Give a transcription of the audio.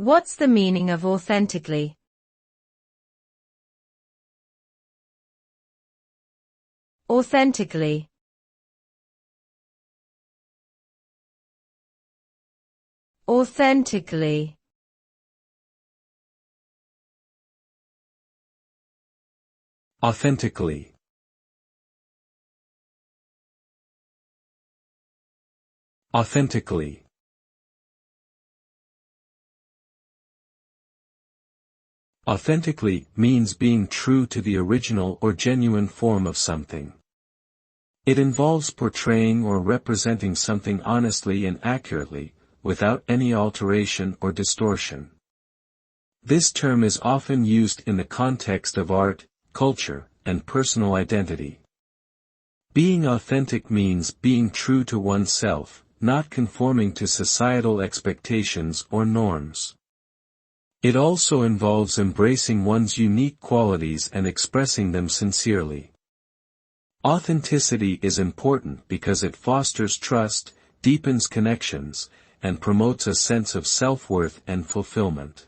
What's the meaning of authentically? Authentically. Authentically. Authentically. Authentically. Authentically means being true to the original or genuine form of something. It involves portraying or representing something honestly and accurately, without any alteration or distortion. This term is often used in the context of art, culture, and personal identity. Being authentic means being true to oneself, not conforming to societal expectations or norms. It also involves embracing one's unique qualities and expressing them sincerely. Authenticity is important because it fosters trust, deepens connections, and promotes a sense of self-worth and fulfillment.